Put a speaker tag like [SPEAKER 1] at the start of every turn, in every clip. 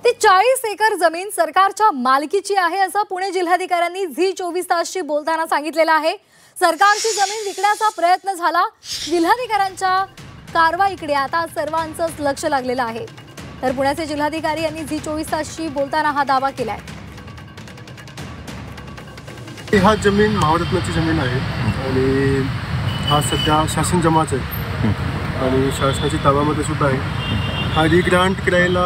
[SPEAKER 1] ते 40 एकर जमीन सरकारच्या मालकीची आहे असं पुणे जिल्हाधिकाऱ्यांनी झी24 तासशी बोलताना सांगितलेलं आहे। सरकारची जमीन विकण्याचा प्रयत्न झाला। जिल्हाधिकाऱ्यांच्या कारवाईकडे आता सर्वांचंच लक्ष लागलेलं आहे। तर पुण्याचे जिल्हाधिकारी यांनी झी24 तासशी बोलताना हा दावा केलाय।
[SPEAKER 2] हा जमीन महारत्नाची जमीन आहे आणि हा सध्या शासन जमाच आहे आणि शासनाच्या ताब्यामध्ये सुद्धा आहे। हा रिग्रांट करायला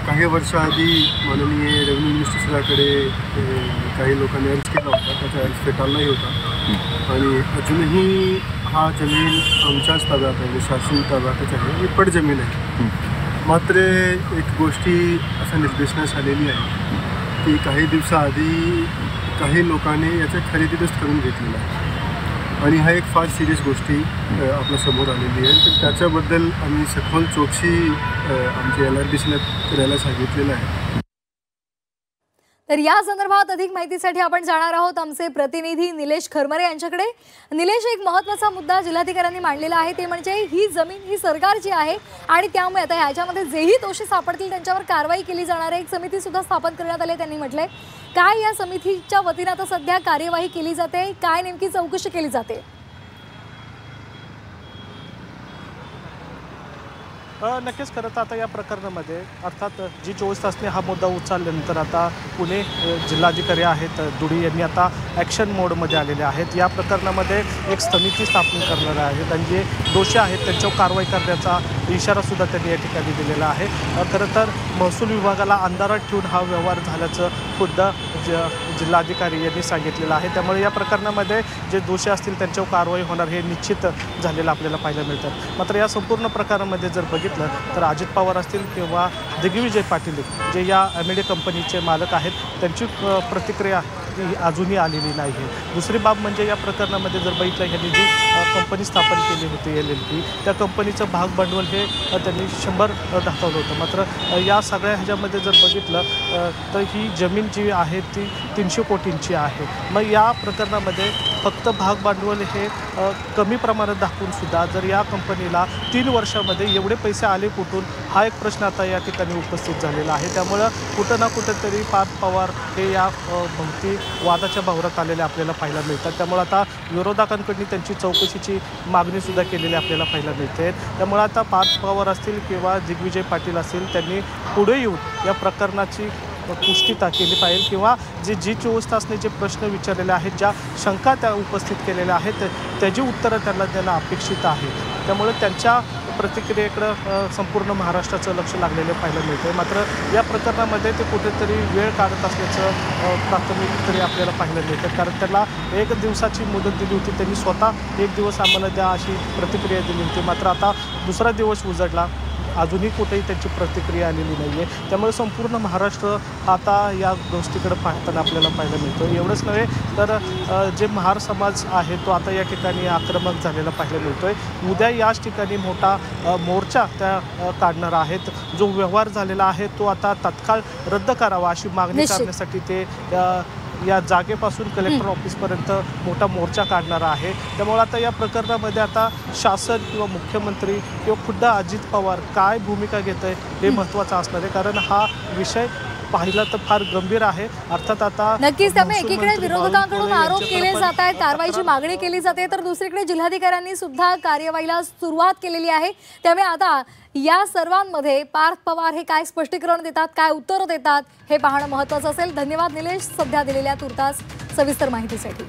[SPEAKER 2] काही वर्षाआधी माननीय रेव्हेन्यू मिनिस्टरकडे काही लोकांनी अर्ज केला होता, त्याचा अर्ज फेटाळला नाही होता आणि अजूनही हा जमीन आमच्याच ताब्यात आहे, शासन ताब्यातच आहे आणि पड जमीन आहे। मात्र एक गोष्टी असं निर्देशनास आलेली आहे की काही दिवसाआधी काही लोकांनी याच्या खरेदीच करून घेतलेला आहे आणि हा एक फार सिरियस गोष्टी आपल्या समोर आलेली आहे। तर त्याच्याबद्दल आम्ही सखोल चौकशी आमच्या LRDCला करायला सांगितलेलं आहे।
[SPEAKER 1] तर या संदर्भात अधिक माहितीसाठी आपण जाणार आहोत आमचे प्रतिनिधी निलेश खरमरे यांच्याकडे। निलेश, एक महत्त्वाचा मुद्दा जिल्हाधिकाऱ्यांनी मांडलेला आहे ते म्हणजे ही जमीन ही सरकारची आहे आणि त्यामुळे आता याच्यामध्ये जेही दोषी सापडतील त्यांच्यावर कारवाई केली जाणार आहे। एक समिती सुद्धा स्थापन करण्यात आली, त्यांनी म्हटलंय। काय या समितीच्या वतीने आता सध्या कार्यवाही केली जाते, काय नेमकी चौकशी केली जाते?
[SPEAKER 3] नक्कीच खरं तर आता या प्रकरणामध्ये अर्थात झी24 तासने हा मुद्दा उचलल्यानंतर आता पुणे जिल्हाधिकारी आहेत दुडी यांनी आता ॲक्शन मोडमध्ये आलेले आहेत। या प्रकरणामध्ये एक समिती स्थापन करणार आहेत आणि जे दोषी आहेत त्यांच्यावर कारवाई करण्याचा इशारासुद्धा त्यांनी या ठिकाणी दिलेला आहे। खरं तर महसूल विभागाला अंधारात ठेवून हा व्यवहार झाल्याचं खुद्द जिल्हाधिकारी यांनी सांगितलेलं आहे। त्यामुळे या प्रकरणामध्ये जे दोषी असतील त्यांच्यावर कारवाई होणार हे निश्चित झालेलं आपल्याला पाहायला मिळतं। मात्र या संपूर्ण प्रकारामध्ये जर बघितलं तर अजित पवार असतील किंवा दिग्विजय पाटील जे या एमएडी कंपनीचे मालक आहेत त्यांची प्रतिक्रिया अजूनही आलेली नाही आहे। दुसरी बाब म्हणजे या प्रकरणामध्ये जर बघितलं ह्यांनी जी कंपनी स्थापन केली होती LLP, त्या कंपनीचं भाग भांडवल हे त्यांनी 100 दाखवलं होतं। मात्र या सगळ्या ह्याच्यामध्ये जर बघितलं तर ही जमीन जी आहे ती 300 कोटींची आहे। मग या प्रकरणामध्ये फक्त भाग भांडवल हे कमी प्रमाणात दाखवून सुद्धा जर या कंपनीला 3 वर्षामध्ये एवढे पैसे आले कुठून, हा एक प्रश्न आता या ठिकाणी उपस्थित झालेला आहे। त्यामुळं कुठं ना कुठंतरी पार्थ पवार हे या भोवती वादाच्या भोवऱ्यात आलेले आपल्याला पाहायला मिळतात। त्यामुळे आता विरोधकांकडून त्यांची चौकशीची मागणीसुद्धा केलेली आपल्याला पाहायला मिळते। त्यामुळे आता पार्थ पवार असतील किंवा दिग्विजय पाटील असतील त्यांनी पुढे येऊन या प्रकरणाची पुष्टिता केली पाहिजे किंवा जे झी24 तासने जे प्रश्न विचारलेले आहेत, ज्या शंका त्या उपस्थित केलेल्या आहेत त्याची उत्तरं त्यांना देणं अपेक्षित आहे। त्यामुळे त्यांच्या प्रतिक्रियेकडं संपूर्ण महाराष्ट्राचं लक्ष लागलेलं पाहायला मिळतं। मात्र या प्रकरणामध्ये ते कुठेतरी वेळ काढत असल्याचं प्राथमिक तरी आपल्याला पाहायला मिळतं, कारण त्याला 1 दिवसाची मुदत दिली होती। त्यांनी स्वतः 1 दिवस आम्हाला द्या अशी प्रतिक्रिया दिली होती। मात्र आता दुसरा दिवस उजडला, अजूनही कुठेही त्यांची प्रतिक्रिया आलेली नाही आहे। त्यामुळे संपूर्ण महाराष्ट्र आता या गोष्टीकडे पाहताना आपल्याला पाहायला मिळतं। एवढंच नव्हे तर जे महार समाज आहे तो आता या ठिकाणी आक्रमक झालेला पाहायला मिळतो आहे। उद्या याच ठिकाणी मोठा मोर्चा त्या काढणार आहेत। जो व्यवहार झालेला आहे तो आता तात्काळ रद्द करावा अशी मागणी करण्यासाठी ते या जागेपासून कलेक्टर ऑफिसपर्यंत मोठा मोर्चा काढणार आहे। त्यामुळे आता या प्रकरणामध्ये आता शासन किंवा मुख्यमंत्री किंवा खुद्द अजित पवार काय भूमिका घेत आहे हे महत्त्वाचं असणार आहे, कारण हा विषय पाहिला तर फार गंभीर आहे। अर्थात आता
[SPEAKER 1] नक्कीच त्यामुळे एकीकडे विरोधकांकडून आरोप केले जात आहेत, कारवाईची मागणी केली जाते, तर दुसरीकडे जिल्हाधिकाऱ्यांनी सुद्धा कार्यवाहीला सुरुवात केलेली आहे। त्यामुळे आता या सर्वांमध्ये पार्थ पवार हे काय स्पष्टीकरण देतात, काय उत्तर देतात हे पाहणं महत्त्वाचं असेल। धन्यवाद निलेश, सध्या दिलेल्या तुर्तास सविस्तर माहितीसाठी।